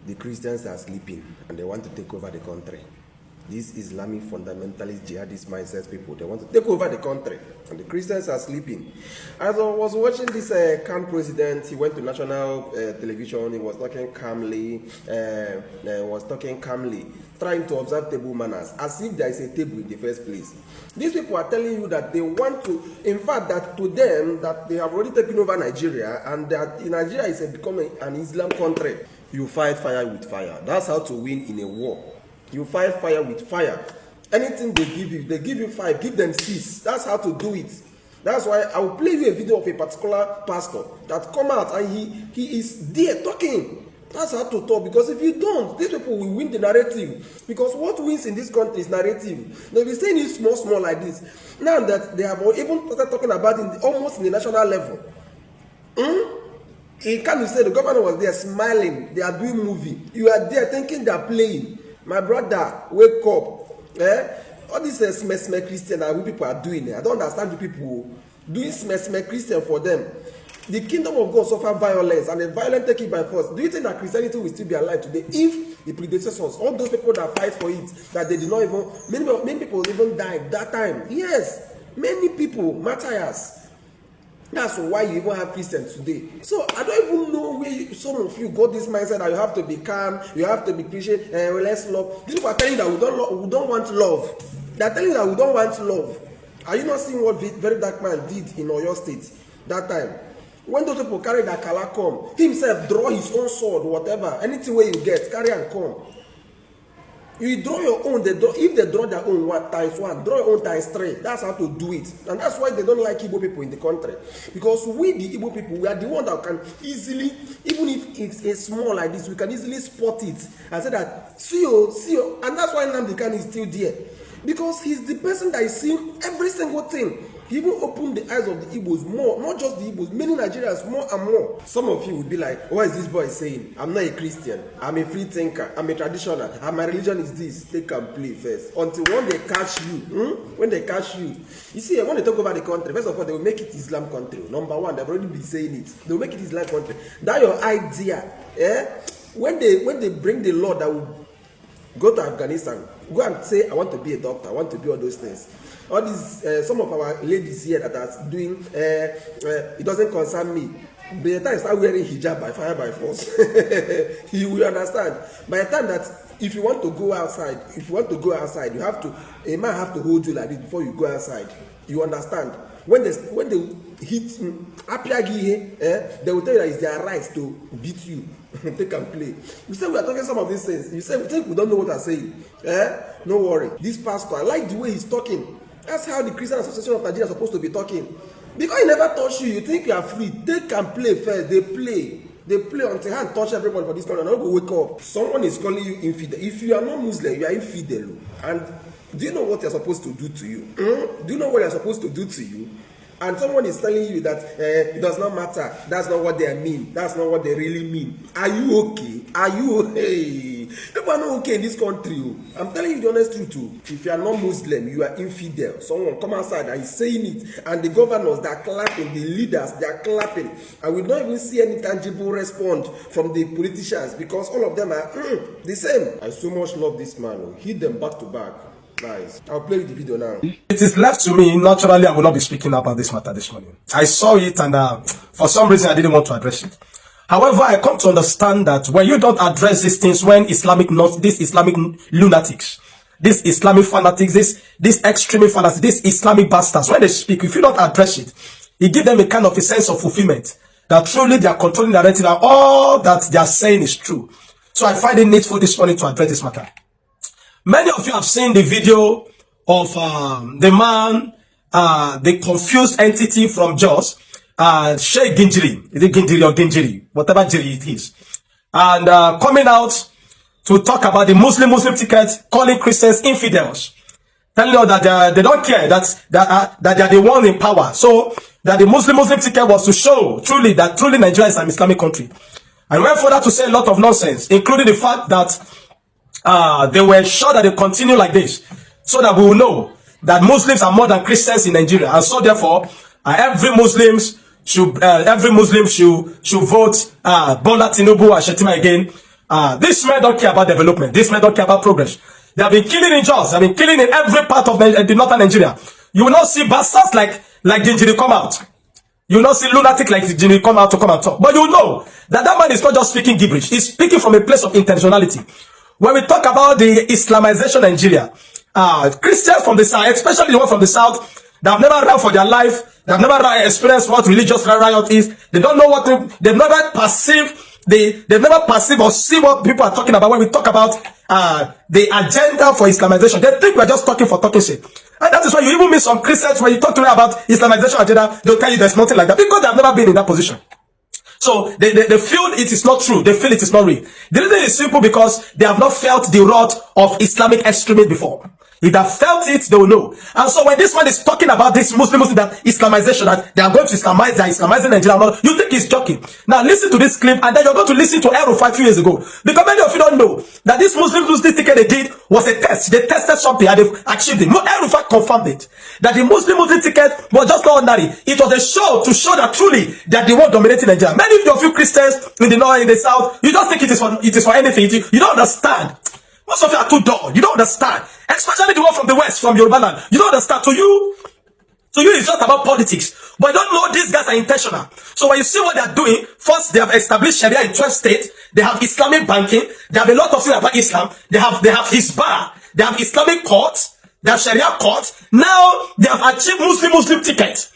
the Christians are sleeping and they want to take over the country. These Islamic fundamentalist jihadist mindset people, they want to take over the country, and the Christians are sleeping. As I was watching this camp president, he went to national television, he was talking calmly, trying to observe table manners, as if there is a table in the first place. These people are telling you that they want to, in fact, that to them, that they have already taken over Nigeria, and that Nigeria is becoming an Islam country. You fight fire with fire. That's how to win in a war. You fight fire with fire. Anything they give you 5, give them 6. That's how to do it. That's why I will play you a video of a particular pastor that come out and he is there talking. That's how to talk, because if you don't, these people will win the narrative. Because what wins in this country is narrative. They'll be saying it small like this. Now that they have even started talking about it almost in the national level. He can't say the governor was there smiling. They are doing movie. You are there thinking they are playing. My brother, wake up. All these small Christian that people are doing. I don't understand the people doing small Christian for them. The kingdom of God suffer violence, and the violent take it by force. Do you think that Christianity will still be alive today if the predecessors, all those people that fight for it, that they did not even, many people even died that time? Yes, many people, martyrs. That's why you even have Christians today. So I don't even know where some of you got this mindset that you have to be calm, you have to be patient, let's love. These people are telling you that we don't want love. They are telling you that we don't want love. Are you not seeing what Very Dark Man did in Oyo State that time? When those people carry that kala come, he himself draw his own sword, whatever, anything where you get, carry and come. You draw your own, if they draw their own 1 times 1, draw your own times 3. That's how to do it. And that's why they don't like Igbo people in the country. Because we, the Igbo people, we are the one that can easily, even if it's a small like this, we can easily spot it and say that, see you. And that's why Nnamdi Kanu is still there. Because he's the person that is seeing every single thing. He even opened the eyes of the Igbos more, not just the Igbos, many Nigerians more and more. Some of you will be like, what is this boy saying? I'm not a Christian, I'm a free thinker, I'm a traditional, and my religion is this. Take and play first. Until when they catch you, when they catch you. You see, when they talk about the country, first of all, they will make it Islam country. Number 1, they've already been saying it. They will make it Islam country. That your idea, when they bring the law that will go to Afghanistan, go and say, I want to be a doctor, I want to do all those things. All these, some of our ladies here that are doing, it doesn't concern me. By the time you start wearing hijab by fire by force, you will understand. By the time that if you want to go outside, you have to, a man have to hold you like this before you go outside. You understand? When they hit Apiagi, they will tell you that it's their right to beat you. Take and play. You say we are talking some of these things. You say we think we don't know what I'm saying. No worry. This pastor, I like the way he's talking. That's how the Christian Association of Nigeria is supposed to be talking. Because he never touch you, you think you are free. Take and play first. They play until hand touch everybody for this country. And don't go wake up. Someone is calling you infidel. If you are not Muslim, you are infidel. And do you know what you're supposed to do to you? Do you know what you're supposed to do to you? And someone is telling you that it does not matter. That's not what they mean. That's not what they really mean. Are you okay? Are you okay? People are not okay in this country. I'm telling you the honest truth too. If you are not Muslim, you are infidel. Someone come outside and is saying it, and the governors, they are clapping, the leaders, they are clapping, and we don't even see any tangible response from the politicians, because all of them are the same. I so much love this man. Hit them back to back. Nice. I'll play the video now. It is left to me, naturally, I will not be speaking about this matter this morning. I saw it and for some reason I didn't want to address it. However, I come to understand that when you don't address these things, when these Islamic lunatics, these Islamic fanatics, this extreme fanatics, these Islamic bastards, when they speak, if you don't address it, it gives them a kind of a sense of fulfillment, that truly they are controlling the narrative and all that they are saying is true. So I find it needful this morning to address this matter. Many of you have seen the video of the man, the confused entity from Jos, Sheikh Gingiri. Is it Gingiri or Gingiri? Whatever Giri it is. And coming out to talk about the Muslim ticket, calling Christians infidels. Telling us that they don't care, that they are the one in power. So that the Muslim ticket was to show truly that Nigeria is an Islamic country. And went further to say a lot of nonsense, including the fact that they were sure that they continue like this, so that we will know that Muslims are more than Christians in Nigeria, and so therefore every Muslim should vote Bola Tinubu and Shettima again These men don't care about development. These men don't care about progress. They have been killing in Jos. They have been killing in every part of the northern Nigeria. You will not see bastards like Gingiri come out. You will not see lunatic like Gingiri come out to come and talk. But you know that man is not just speaking gibberish. He's speaking from a place of intentionality. When we talk about the Islamization of Nigeria, Christians from the south, especially the one from the south, they have never run for their life. They have never experienced what religious riot is. They don't know what they've never perceived. They've never perceived or see what people are talking about when we talk about the agenda for Islamization. They think we're just talking for talking shit. And that is why you even meet some Christians when you talk to them about Islamization agenda, they'll tell you there's nothing like that because they've never been in that position. So they feel it is not true. They feel it is not real. The reason is simple because they have not felt the wrath of Islamic extremism before. If they have felt it, they will know. And so when this one is talking about this Muslim that Islamization, that they are going to Islamize, they are Islamizing Nigeria, you think he's joking. Now listen to this clip and then you're going to listen to El-Rufai 5 years ago. Because many of you don't know that this Muslim ticket they did was a test. They tested something and they've achieved it. El-Rufai confirmed it. That the Muslim ticket was just not ordinary. It was a show to show that truly that they were dominating Nigeria. Many of you Christians in the north, in the south, you just think it is for anything. You don't understand. Most of you are too dull. You don't understand. Especially the one from the west, from Yoruba land. You don't understand. To you it's just about politics. But you don't know these guys are intentional. So when you see what they are doing, first they have established Sharia in 12 states. They have Islamic banking. They have a lot of things about Islam. They have Hizbah. They have Islamic courts. They have Sharia courts. Now they have achieved Muslim tickets.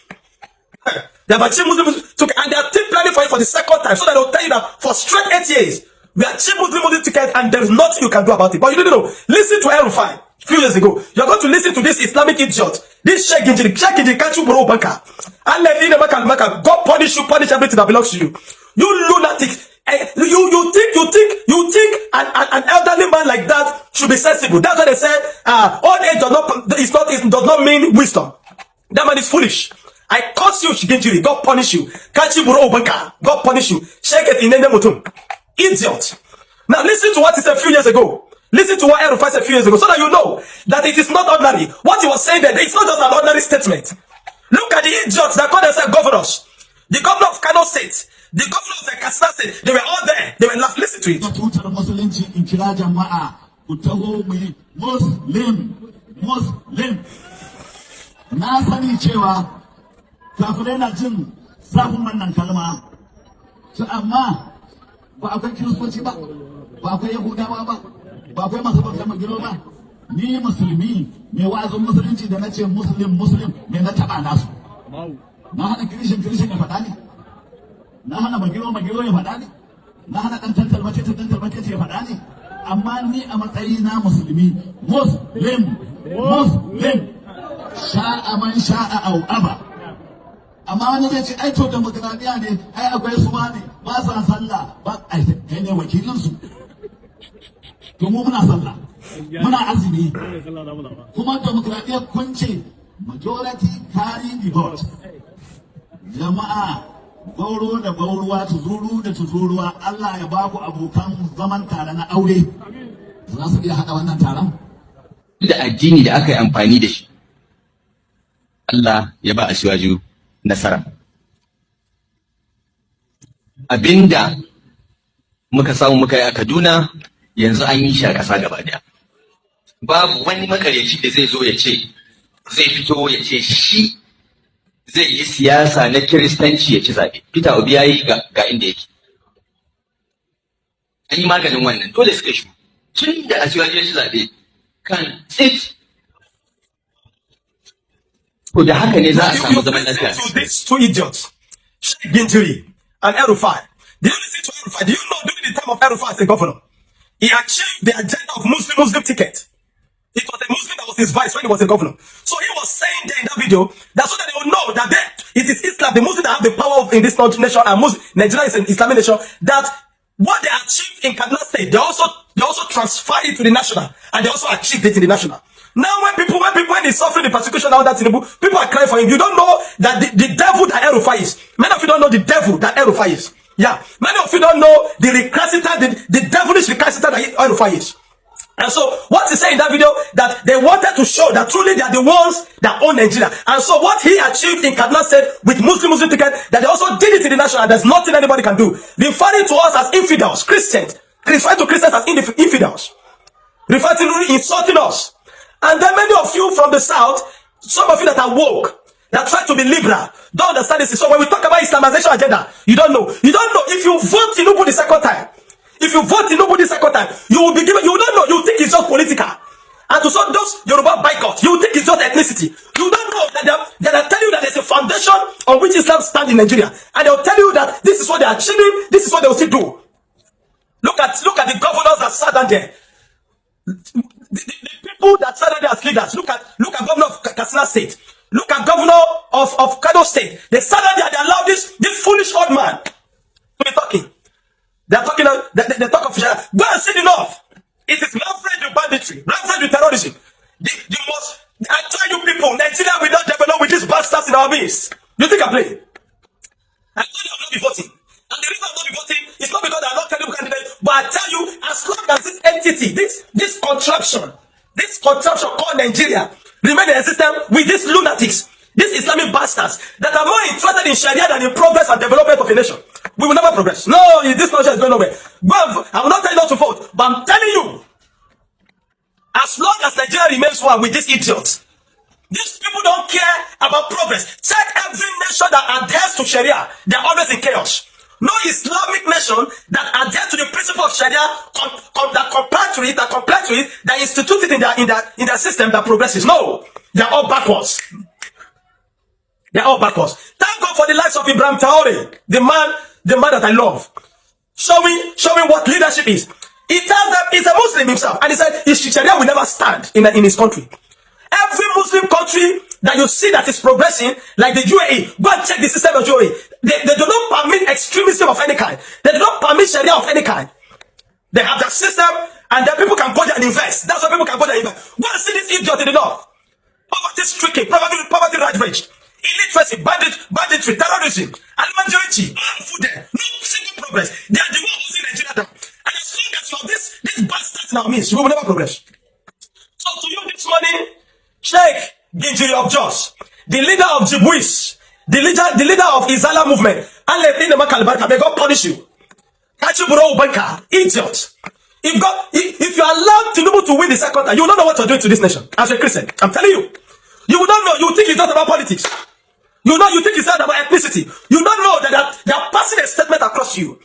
They have achieved Muslim ticket, and they are still planning for it for the second time. So that they'll tell you that for straight 8 years. We achieved Muslim ticket and there is nothing you can do about it. But you don't know. Listen to El-Rufai a few years ago. You're going to listen to this Islamic idiot. This Sheikh Gingiri can't you borrow banker. And let God punish everything that belongs to you. You lunatic. You think an elderly man like that should be sensible. That's why they say old age does not mean wisdom. That man is foolish. I curse you, Gingiri. God punish you. Can't you borrow banker. God punish you. Shake it in the name. Idiot. Now listen to what he said a few years ago. Listen to what El-Rufai said a few years ago, so that you know that it is not ordinary. What he was saying there, it's not just an ordinary statement. Look at the idiots that call themselves governors. The governor of Kano State, the governor of the Katsina State, they were all there. They were last. Listen to it. Ba akwai kiristoci ba akwai yahudawa ba akwai masu bautar magiro ba. Ni musulmi mai wa'azin musulunci da nace muslim me na taba nasu. Na hana kirishin ya faɗa ne, na hana magiro ya faɗa ne, na hana ɗan tantalmace ya faɗa ne. Amma ni a matsayi na musulmi muslim sha'a man sha'a au aba. Amma wani zai ce ai to demokradiya ne, ai akwai suwa ne, ba sa sallah, ba ai kai ne wakilin su. To mu muna sallah, muna azumi, kuma demokradiya kun ce majority carry the vote. Jama'a gauro da gauruwa, tuzuru da tuzuruwa, Allah ya ba ku abokan zaman tare na aure. Za su iya haɗa wannan taron? Da addini da aka yi amfani da shi, Allah ya ba a shiwaju nasara. Abinda muka samu muka yi a Kaduna yanzu an yi shi a ƙasa gaba daya. Babu wani makaryaci da zai zo ya ce zai fito ya ce shi zai yi siyasa na Kiristanci ya ci zaɓe. Peter Obi ya yi ga inda yake. An yi maganin wannan dole suka shi. Tun da Asiwaju ya ci zaɓe kan tsit. Ko da haka ne za a samu zaman lafiya. These two idiots, Sheikh Gingiri and El-Rufai. Did you listen to El-Rufai? Do you know during the time of El-Rufai as a governor, he achieved the agenda of Muslim ticket. It was a Muslim that was his vice when he was a governor. So he was saying there in that video that so that they will know that it is Islam, the Muslims that have the power in this nation, and Nigeria is an Islamic nation, that what they achieved in Kaduna State, they also transferred it to the national, and they also achieved it in the national. Now when he's suffering the persecution now that people are crying for him, you don't know that the devil that El-Rufai is. Many of you don't know the devil that El-Rufai is. Yeah. Many of you don't know the devilish recalcitrant that El-Rufai is. And so what he said in that video, that they wanted to show that truly they are the ones that own Nigeria. And so what he achieved in Kaduna State with Muslim ticket, that they also did it in the national, and there's nothing anybody can do. Referring to us as infidels, Christians. referring to Christians as infidels, referring to insulting us. And then many of you from the south, some of you that are woke, that try to be liberal, don't understand this. So when we talk about Islamization agenda, you don't know. You don't know. If you vote Tinubu the second time, if you vote Tinubu the second time, you will be given, you don't know, you think it's just political. And to some those Yoruba boycott, you think it's just ethnicity. You don't know that they are telling you that there's a foundation on which Islam stands in Nigeria. And they'll tell you that this is what they are achieving, this is what they will still do. Look at the governors that sat down there. The people that sat down there as leaders. Look at governor of Katsina State. Look at governor of Kano State. They sat down there, they allowed this foolish old man to be talking. They're talking, they talk of Sharia. Go and see the north. It is rampant with banditry, rampant with terrorism. The most, I tell you people, Nigeria will not develop with these bastards in our midst. You think I'm playing? I told you I will not be voting. And the reason I will not be voting is not because I am not credible candidate, but I tell you, as long as this entity, this contraption called Nigeria remain in existence with these lunatics, these Islamic bastards that are more interested in Sharia than in progress and development of a nation, we will never progress. No, this nation is going nowhere. I will not tell you not to vote, but I'm telling you, as long as Nigeria remains one with these idiots, these people don't care about progress. Check every nation that adheres to Sharia, they are always in chaos. No Islamic nation that adheres to the principle of Sharia that comply to it, that institute it in their system that progresses. No, they are all backwards. They are all backwards. Thank God for the likes of Ibrahim Traore, the man that I love, showing what leadership is. He tells them he's a Muslim himself, and he said his Sharia will never stand in his country. Every Muslim country that you see that is progressing, like the UAE, go and check the system of UAE. They do not permit extremism of any kind. They do not permit Sharia of any kind. They have their system, and then people can go there and invest. That's why people can go there and invest. Go and see this idiot in the north. Poverty stricken, poverty ravaged, illiteracy, banditry, terrorism, almanjority, all food there. No single progress. They are the one who's in Nigeria down. And as long as you have this bastard in our midst, we will never progress. So to you this morning, Sheikh Gingiri of Jos, the leader of Jibwis, the leader of Izala movement, may God punish you. Kachiburo Ubanka, idiot. If you allow Tinubu to win the second time, you will not know what you're doing to this nation. As a Christian, I'm telling you. You will not know. You think it's not about politics. You think it's not about ethnicity. You don't know that they are passing a statement across you.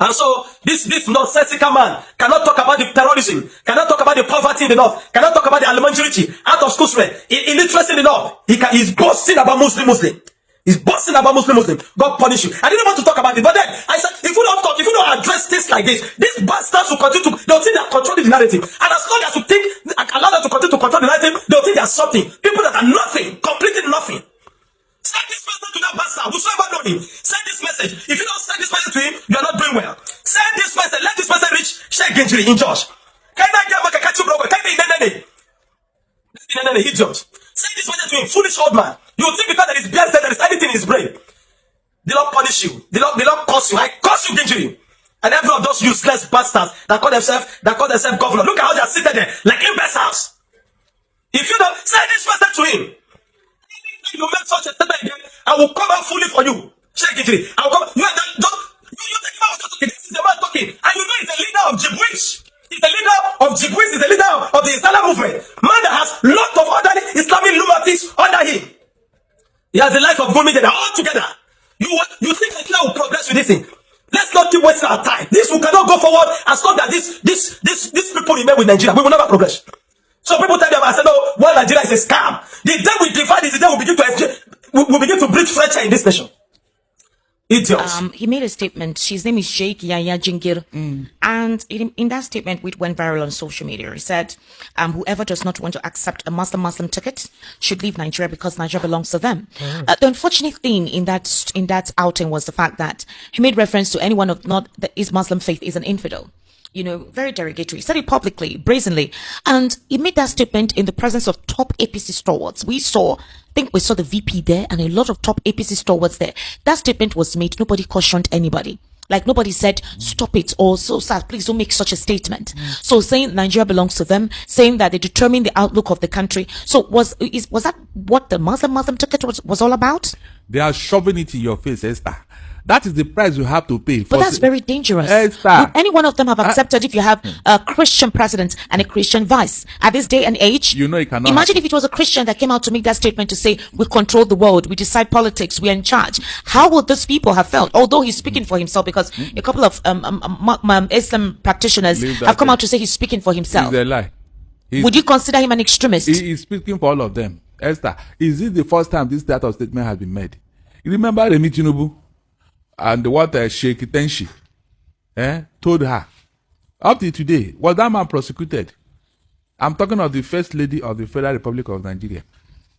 And so this nonsensical man cannot talk about the terrorism, cannot talk about the poverty in the north, cannot talk about the almanjority, out of school spread, illiteracy in the north. He's boasting about Muslim. He's boasting about Muslim. God punish you. I didn't want to talk about it, but then I said, if you don't address things like this, these bastards will continue they'll think they're controlling the narrative. And as long as you think, allow them to continue to control the narrative, they'll think they're something. People that are nothing, completely nothing. Send this message to that bastard, whosoever know him. Send this message. If you don't send this message to him, you are not doing well. Send this message. Let this message reach Sheikh Gingiri in Josh. Idiot. Send this message to him, foolish old man. You think because there is beard there is anything in his brain. They don't punish you. They don't curse you. I curse you, Gingiri. And every of those useless bastards that call themselves governor. Look at how they are seated there, like imbeciles. If you don't send this message to him, you make such a statement again, I will come out fully for you. Sheikh Gingiri. I will come. You think about talking. This is the man talking. And you know he's the leader of Jibwis. He's the leader of Jibwis. He's the leader of the Islamic movement. Man that has lots of other Islamic lunatics under him. He has the life of Gumi. They are all together. You think Nigeria will progress with this thing? Let's not keep wasting our time. We cannot go forward as long as these people remain with Nigeria. We will never progress. So people tell them, I said, no, well, Nigeria is a scam. The day we divide is the day we begin to breach fracture in this nation. Idiots. He made a statement. His name is Sheikh Yahya Gingiri. And in that statement, which went viral on social media, he said, whoever does not want to accept a Muslim ticket should leave Nigeria because Nigeria belongs to them. The unfortunate thing in that outing was the fact that he made reference to anyone of not his Muslim faith is an infidel. Very derogatory. He said it publicly, brazenly. And he made that statement in the presence of top APC stalwarts. We saw the VP there and a lot of top APC stalwarts there. That statement was made. Nobody cautioned anybody. Like nobody said, stop it, or so sir, please don't make such a statement. So saying Nigeria belongs to them, saying that they determine the outlook of the country. So was that what the Muslim ticket was all about? They are shoving it in your face, Esther, That is the price you have to pay. But that's very dangerous. Esther. Would any one of them have accepted if you have a Christian president and a Christian vice at this day and age? You know it cannot Imagine happen. if it was a Christian that came out to make that statement to say, we control the world, we decide politics, we're in charge. How would those people have felt? Although he's speaking for himself, because a couple of Islam practitioners Leave that have come there. out to say he's speaking for himself. It's a lie. Would you consider him an extremist? He is speaking for all of them. Esther, is this the first time this type of statement has been made? You remember Remi Tinubu and what Sheikh Tenshi told her? Up to today, was that man prosecuted? I'm talking of the First Lady of the Federal Republic of Nigeria.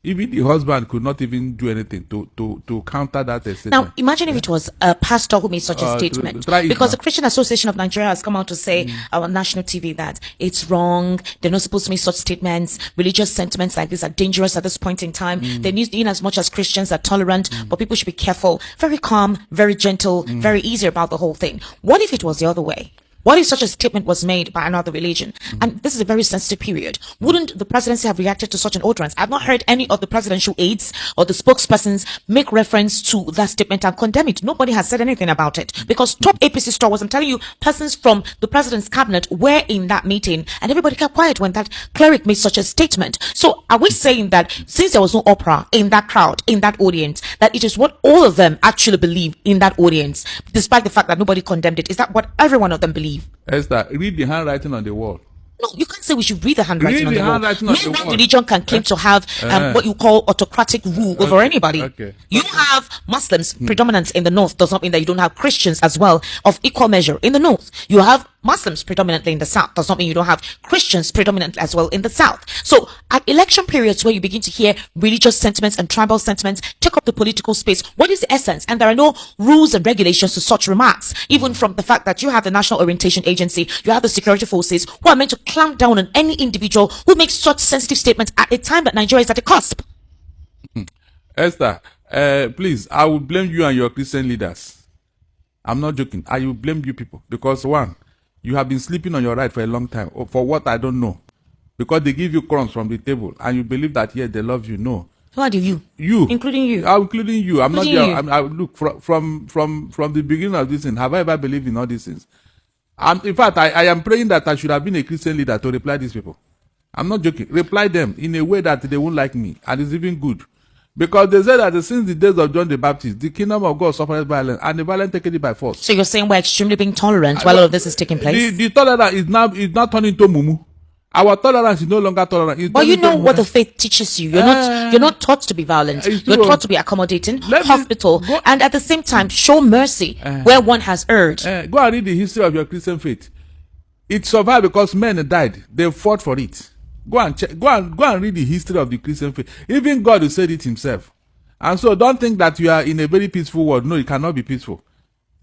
Even the husband could not even do anything to counter that statement. Now, imagine if it was a pastor who made such a statement. try it Because now. the Christian Association of Nigeria has come out to say on national TV that it's wrong. They're not supposed to make such statements. Religious sentiments like this are dangerous at this point in time. They need, in as much as Christians are tolerant, but people should be careful. Very calm, very gentle, very easy about the whole thing. What if it was the other way? What if such a statement was made by another religion? And this is a very sensitive period. Wouldn't the presidency have reacted to such an utterance? I've not heard any of the presidential aides or the spokespersons make reference to that statement and condemn it. Nobody has said anything about it. Because top APC stalwarts, I'm telling you, persons from the president's cabinet were in that meeting and everybody kept quiet when that cleric made such a statement. So are we saying that since there was no opera in that crowd, in that audience, that it is what all of them actually believe in that audience, despite the fact that nobody condemned it? Is that what every one of them believe? Esther, read the handwriting on the wall. No, you can't say we should read the handwriting Read on the the wall. handwriting on No, the that wall. religion can claim to have what you call autocratic rule over anybody. okay. You have Muslims predominant in the north, does not mean that you don't have Christians as well of equal measure in the north. You have Muslims predominantly in the south, does not mean you don't have Christians predominantly as well in the south. So at election periods where you begin to hear religious sentiments and tribal sentiments take up the political space, what is the essence? And there are no rules and regulations to such remarks, even from the fact that you have the National Orientation Agency, you have the security forces who are meant to clamp down on any individual who makes such sensitive statements at a time that Nigeria is at the cusp. Esther, please, I will blame you and your Christian leaders. I'm not joking. I will blame you people because one, you have been sleeping on your right for a long time for what I don't know. Because they give you crumbs from the table and you believe that yes, they love you. No. Who are you? You. Including you. Including you. I'm Including not you. there. I look from the beginning of this thing. Have I ever believed in all these things? In fact, I am praying that I should have been a Christian leader to reply these people. I'm not joking. Reply them in a way that they won't like me. And it's even good. Because they say that since the days of John the Baptist, the kingdom of God suffered violence, and the violent take it by force. So you're saying we're extremely being tolerant while all of this is taking place? The tolerance is now turning into mumu. Our tolerance is no longer tolerant. It's But you turning know to what the mumu. faith teaches you. You're not taught to be violent. It's You're true. taught to be accommodating, Let me hospitable, go- and at the same time show mercy where one has erred. Go and read the history of your Christian faith. It survived because men died. They fought for it. Go and check. Go and read the history of the Christian faith. Even God will said it himself. And so don't think that you are in a very peaceful world. No, it cannot be peaceful.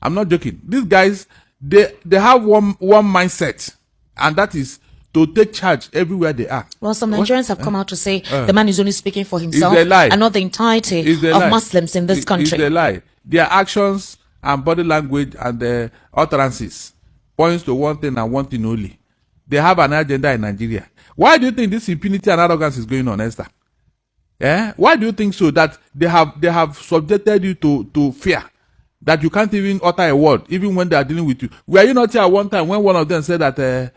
I'm not joking. These guys, they have one mindset, and that is to take charge everywhere they are. Well, some Nigerians have come out to say the man is only speaking for himself It's a lie. and not the entirety It's a of lie. Muslims in this It's country. a lie. Their actions and body language and their utterances points to one thing and one thing only. They have an agenda in Nigeria. Why do you think this impunity and arrogance is going on, Esther? Why do you think so? That they have subjected you to fear, that you can't even utter a word, even when they are dealing with you. Were you not here at one time when one of them said that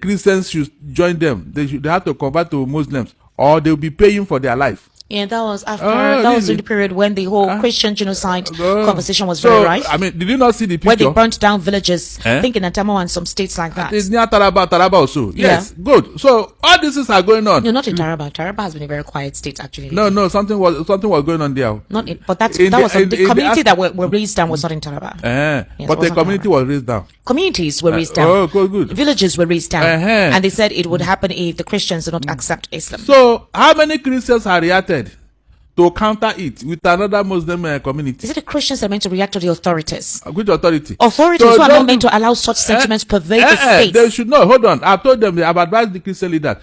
Christians should join them? They have to convert to Muslims, or they'll be paying for their life. Yeah, that was after Oh, that was really? in the period when the whole Christian genocide conversation was So, very rife. I mean, did you not see the Where they picture? burnt down villages, Eh? I think in Adamawa and some states like that. It's near Taraba also. Yes, good. So all these things are going on. No, not in Taraba. Taraba has been a very quiet state actually. No, something was going on there. Not in, but that In was in the community Af- that were raised down was not in Taraba. Yes, it but the wasn't community was raised down. Communities were raised down. Oh, good. Villages were raised down. Uh-huh. And they said it would happen if the Christians did not accept Islam. So how many Christians have reacted to counter it with another Muslim community? Is it the Christians that are meant to react to the authorities? Which authority? Authorities So who are those not meant to allow such sentiments pervade the They faith. should know. Hold on. I've told them, I've advised the Christian leaders.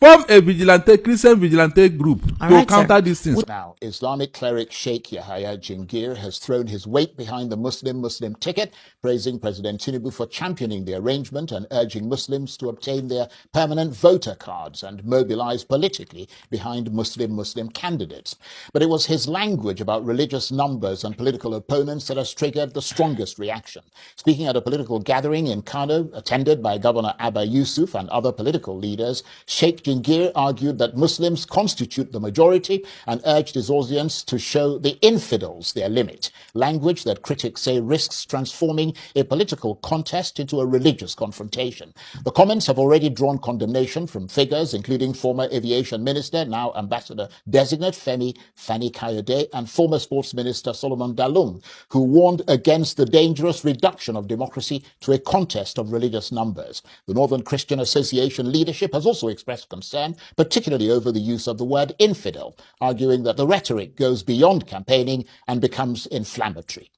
Form a vigilante, Christian vigilante group All to right, counter sir. these things. Now, Islamic cleric Sheikh Yahya Jingir has thrown his weight behind the Muslim ticket, praising President Tinubu for championing the arrangement and urging Muslims to obtain their permanent voter cards and mobilize politically behind Muslim candidates. But it was his language about religious numbers and political opponents that has triggered the strongest reaction. Speaking at a political gathering in Kano, attended by Governor Abba Yusuf and other political leaders, Sheikh Jingir argued that Muslims constitute the majority and urged his audience to show the infidels their limit, language that critics say risks transforming a political contest into a religious confrontation. The comments have already drawn condemnation from figures including former aviation minister, now ambassador designate Femi Fani-Kayode, and former sports minister Solomon Dalung, who warned against the dangerous reduction of democracy to a contest of religious numbers. The Northern Christian Association leadership has also expressed concern, particularly over the use of the word infidel, arguing that the rhetoric goes beyond campaigning and becomes inflammatory.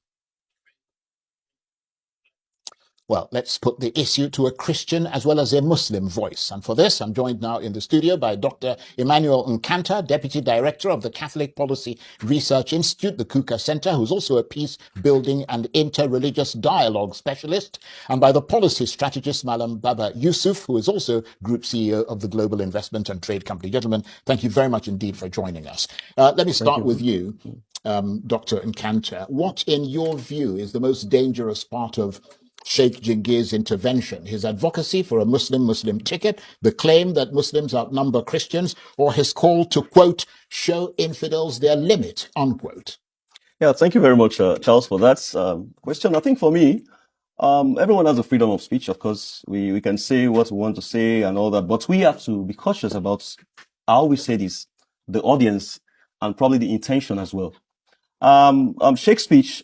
Well, let's put the issue to a Christian as well as a Muslim voice. And for this, I'm joined now in the studio by Dr. Emmanuel Nkanta, Deputy Director of the Catholic Policy Research Institute, the Kuka Center, who's also a peace building and inter-religious dialogue specialist, and by the policy strategist, Malam Baba Yusuf, who is also Group CEO of the Global Investment and Trade Company. Gentlemen, thank you very much indeed for joining us. Let me start with you, Dr. Nkanta. What, in your view, is the most dangerous part of Sheikh Jingir's intervention? His advocacy for a Muslim ticket, the claim that Muslims outnumber Christians, or his call to, quote, show infidels their limit, unquote? Yeah, thank you very much, Charles, for that question. I think for me, everyone has the freedom of speech. Of course, we can say what we want to say and all that, but we have to be cautious about how we say this, the audience, and probably the intention as well. Sheikh's speech,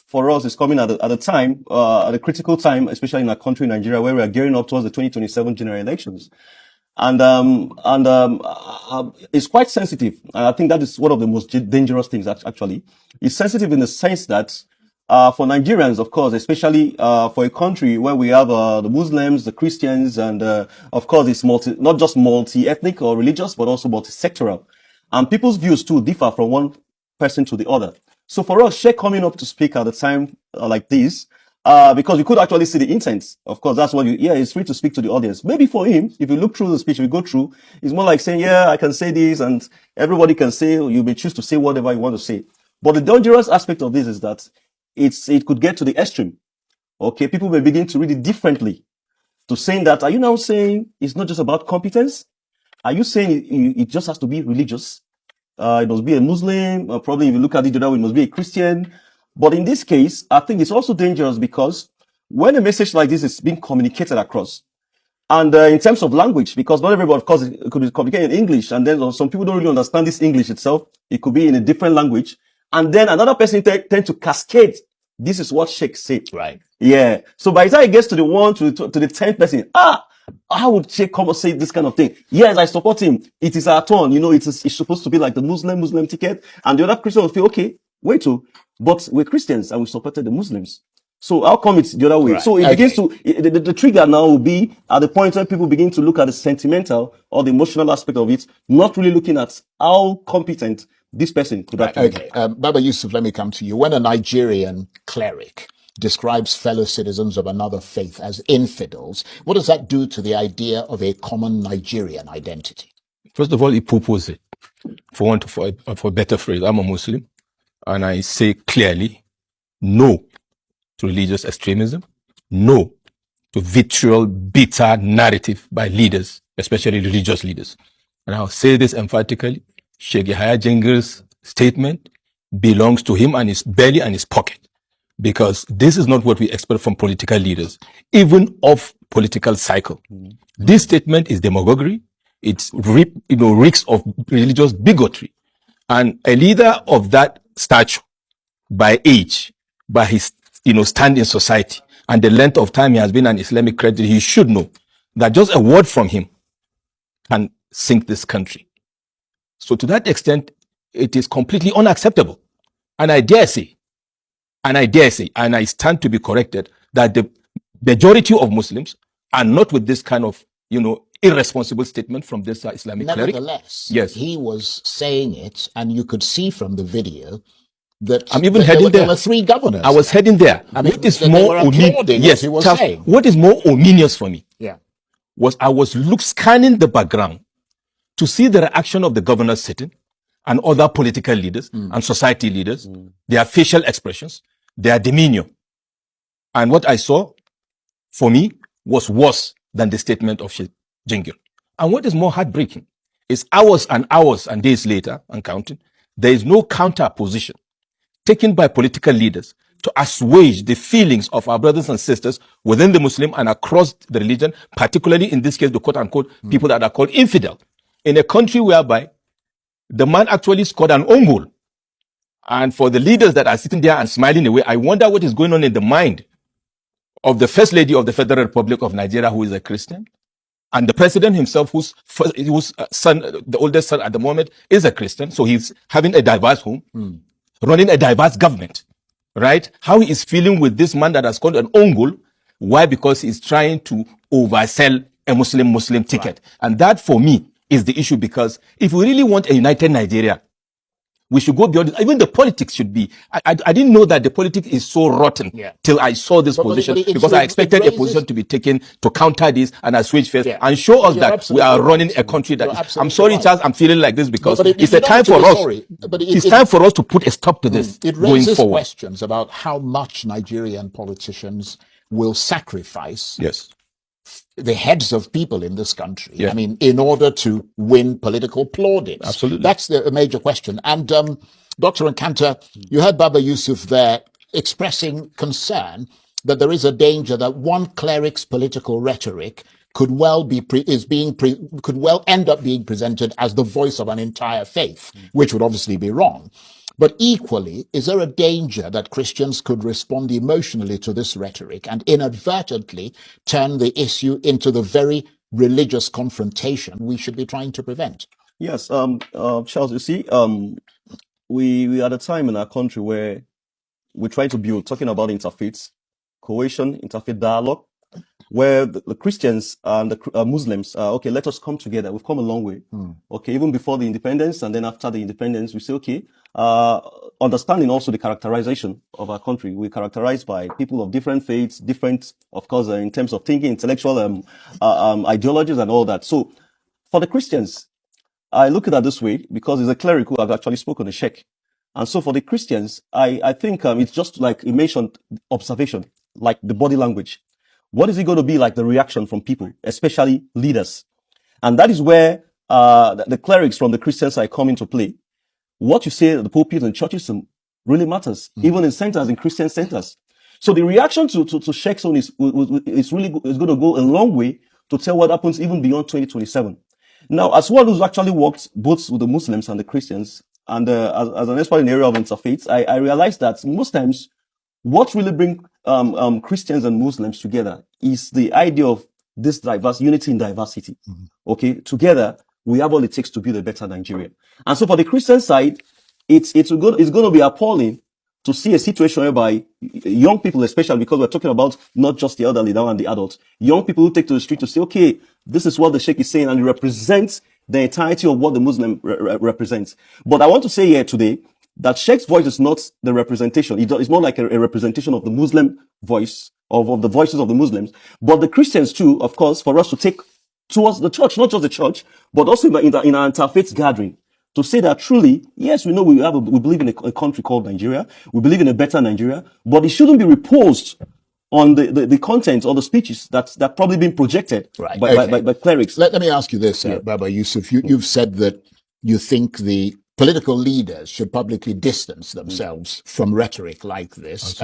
for us, is coming at a time, at a critical time, especially in our country, Nigeria, where we are gearing up towards the 2027 general elections. And it's quite sensitive. And I think that is one of the most dangerous things, actually. It's sensitive in the sense that, for Nigerians, of course, especially, for a country where we have, the Muslims, the Christians, and, of course, it's not just multi-ethnic or religious, but also multi-sectoral. And people's views too differ from one person to the other. So for us, Sheikh coming up to speak at a time like this, because we could actually see the intent. Of course, that's what he's free to speak to the audience. Maybe for him, if you look through the speech we go through, it's more like saying, yeah, I can say this, and everybody can say, you may choose to say whatever you want to say. But the dangerous aspect of this is that it could get to the extreme. Okay, people may begin to read it differently. To saying that, are you now saying it's not just about competence? Are you saying it just has to be religious? It must be a Muslim, probably if you look at it the other way, it must be a Christian. But in this case, I think it's also dangerous because when a message like this is being communicated across, and in terms of language, because not everybody, of course, it could be communicated in English, and then some people don't really understand this English itself. It could be in a different language. And then another person tend to cascade. This is what Sheikh said. Right. Yeah. So by the time it gets to the 1 to the 10th person, how would Sheikh come and say this kind of thing? Yes, I support him. It is our turn. It's supposed to be like the Muslim ticket. And the other Christian will feel, okay, wait but we're Christians and we supported the Muslims. So how come it's the other way? Right. So it begins to, the trigger now will be at the point where people begin to look at the sentimental or the emotional aspect of it, not really looking at how competent this person could actually be. Okay. Baba Yusuf, let me come to you. When a Nigerian cleric describes fellow citizens of another faith as infidels, what does that do to the idea of a common Nigerian identity? First of all, he purposed it. For a better phrase, I'm a Muslim, and I say clearly, no to religious extremism, no to vitriol, bitter narrative by leaders, especially religious leaders. And I'll say this emphatically, Sheikh Yahya Jingir's statement belongs to him and his belly and his pocket. Because this is not what we expect from political leaders, even of political cycle. This statement is demagoguery. It's reeks of religious bigotry. And a leader of that stature, by age, by his stand in society, and the length of time he has been an Islamic cleric, he should know that just a word from him can sink this country. So to that extent, it is completely unacceptable. And I dare say, and I stand to be corrected, that the majority of Muslims are not with this kind of, irresponsible statement from this Islamic cleric. Nevertheless, Yes. he was saying it, and you could see from the video that I'm even there heading there there. were 3 governors. I was heading there. I mean, What is they more were applauding what yes, he was Charles, saying. what is more ominous for me Yeah. was I was scanning the background to see the reaction of the governors sitting and other political leaders and society leaders, their facial expressions, their demeanor. And what I saw, for me, was worse than the statement of Sheikh Jingir. And what is more heartbreaking is hours and hours and days later, and counting, there is no counter position taken by political leaders to assuage the feelings of our brothers and sisters within the Muslim and across the religion, particularly in this case, the quote unquote people that are called infidel, in a country whereby the man actually scored an own goal. And for the leaders that are sitting there and smiling away, I wonder what is going on in the mind of the First Lady of the Federal Republic of Nigeria, who is a Christian, and the president himself, whose son, the oldest son at the moment, is a Christian. So he's having a diverse home, running a diverse government, right? How he is feeling with this man that has scored an own goal. Why? Because he's trying to oversell a Muslim ticket. And that, for me, is the issue, because if we really want a united Nigeria, we should go beyond it. Even the politics should be. I didn't know that the politics is so rotten till I saw this position, because I expected a position to be taken to counter this and assuage first and show us that we are running a country that is. I'm sorry, Charles, I'm feeling like this because it's a time for us. It's time for us to put a stop to this It going raises forward. questions about how much Nigerian politicians will sacrifice Yes. the heads of people in this country. Yeah. I mean, in order to win political plaudits. Absolutely. That's a major question. And Dr. Nkanta, you heard Baba Yusuf there expressing concern that there is a danger that one cleric's political rhetoric could well end up being presented as the voice of an entire faith, which would obviously be wrong. But equally, is there a danger that Christians could respond emotionally to this rhetoric and inadvertently turn the issue into the very religious confrontation we should be trying to prevent? Yes, Charles, you see, we are at a time in our country where we're trying to build, talking about interfaith cohesion, interfaith dialogue, where the Christians and the Muslims, okay, let us come together. We've come a long way. Okay, even before the independence and then after the independence, we say, okay, understanding also the characterization of our country. We're characterized by people of different faiths, different, of course, in terms of thinking, intellectual ideologies and all that. So for the Christians, I look at it this way because he's a cleric who have actually spoken a sheikh. And so for the Christians, I think it's just like he mentioned, observation, like the body language. What is it going to be like the reaction from people, especially leaders? And that is where the clerics from the Christian side come into play. What you say at the pulpit and churches really matters, even in centers, in Christian centers. So the reaction to Sheikh's own is going to go a long way to tell what happens even beyond 2027. Now, as one who's actually worked both with the Muslims and the Christians, and as an expert in the area of interfaith, I realized that most times what really brings Christians and Muslims together is the idea of this unity in diversity. Okay, together we have all it takes to build a better Nigeria. And so for the Christian side, it's going to be appalling to see a situation whereby young people, especially because we're talking about not just the elderly now and the adults, young people who take to the street to say, okay, this is what the Sheikh is saying, and it represents the entirety of what the Muslim represents. But I want to say here today that Sheikh's voice is not the representation. It's more like a representation of the Muslim voice, of the voices of the Muslims. But the Christians too, of course, for us to take towards the church, not just the church, but also in our interfaith gathering, to say that truly, yes, we know we believe in a country called Nigeria, we believe in a better Nigeria, but it shouldn't be reposed on the content or the speeches that's probably been projected by clerics. Let me ask you this, Baba Yusuf. You've said that you think the political leaders should publicly distance themselves from rhetoric like this,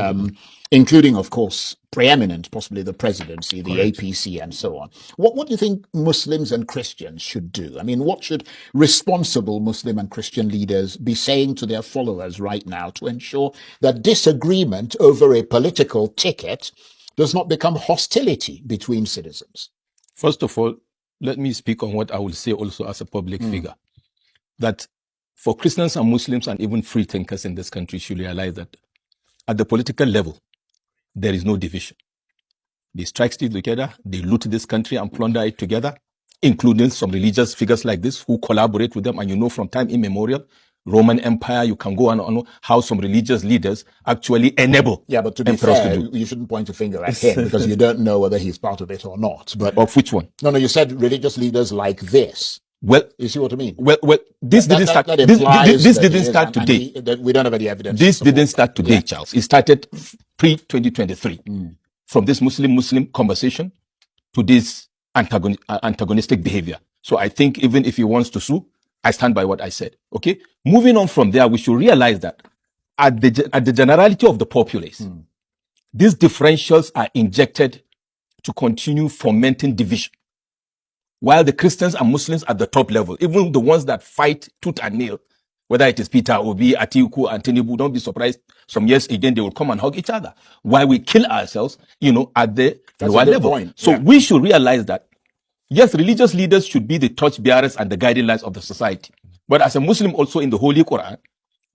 including, of course, preeminent, possibly the presidency, the APC, and so on. What do you think Muslims and Christians should do? I mean, what should responsible Muslim and Christian leaders be saying to their followers right now to ensure that disagreement over a political ticket does not become hostility between citizens? First of all, let me speak on what I will say also as a public figure, that for Christians and Muslims and even free thinkers in this country should realize that at the political level, there is no division. They strike still together, they loot this country and plunder it together. including some religious figures like this who collaborate with them. And you know, from time immemorial, Roman Empire, you can go on how some religious leaders actually enable. Yeah, but to be emperors fair, to do. you shouldn't point a finger at him because you don't know whether he's part of it or not. But Of which one? no, you said religious leaders like this. Well, You see what I mean? well, this didn't start. That This implies this that didn't he is, start and today. that we don't have any evidence. This to support didn't start that. today, Yeah. Charles. It started pre-2023 from this Muslim conversation to this antagonistic behavior. So I think even if he wants to sue, I stand by what I said. Okay. Moving on from there, we should realize that at the generality of the populace, these differentials are injected to continue fomenting division. While the Christians and Muslims at the top level, even the ones that fight tooth and nail, whether it is Peter Obi, Atiku, and Tinubu, don't be surprised. Some years again, they will come and hug each other while we kill ourselves, at the That's lower a good level. point. So Yeah. we should realize that, yes, religious leaders should be the torch bearers and the guiding lights of the society. But as a Muslim also in the Holy Quran,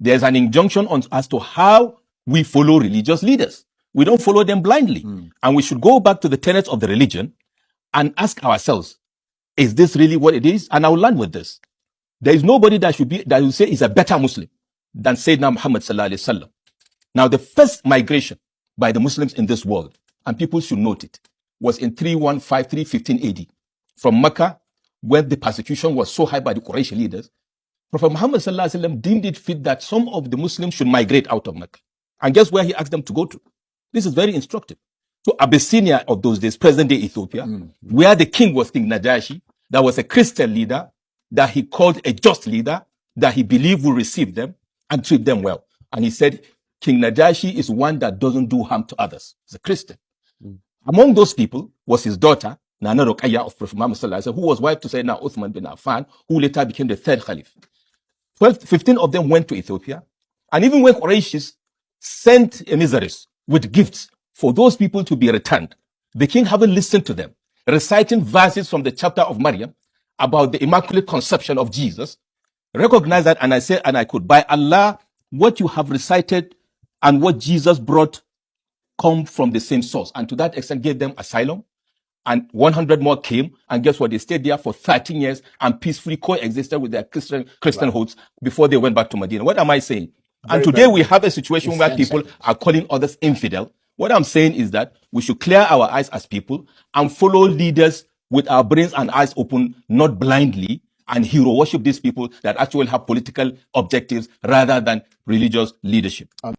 there's an injunction as to how we follow religious leaders. We don't follow them blindly. And we should go back to the tenets of the religion and ask ourselves, is this really what it is? And I will land with this. There is nobody that will say is a better Muslim than Sayyidina Muhammad sallallahu alaihi wasallam. Now, the first migration by the Muslims in this world, and people should note it, was in 315 AD from Mecca, where the persecution was so high by the Quraysh leaders. Prophet Muhammad sallallahu alaihi wasallam deemed it fit that some of the Muslims should migrate out of Mecca. And guess where he asked them to go to? This is very instructive. To Abyssinia of those days, present-day Ethiopia, where the king was King Najashi, that was a Christian leader, that he called a just leader, that he believed will receive them and treat them well. And he said, King Najashi is one that doesn't do harm to others. He's a Christian. Among those people was his daughter, Nana Ruqayya of Prophet Muhammad sallallahu alaihi wasallam, who was wife to Sayyidina Uthman bin Affan, who later became the third Caliph. 15 of them went to Ethiopia. And even when Quraysh sent emissaries with gifts for those people to be returned, the king haven't listened to them, reciting verses from the chapter of Maryam about the immaculate conception of Jesus. Recognize that, and I said, and I could, by Allah, what you have recited and what Jesus brought come from the same source. And to that extent, gave them asylum. And 100 more came, and guess what? They stayed there for 13 years and peacefully coexisted with their Christian hoods before they went back to Medina. What am I saying? And today we have a situation where people are calling others infidel. What I'm saying is that we should clear our eyes as people and follow leaders with our brains and eyes open, not blindly, and hero worship these people that actually have political objectives rather than religious leadership.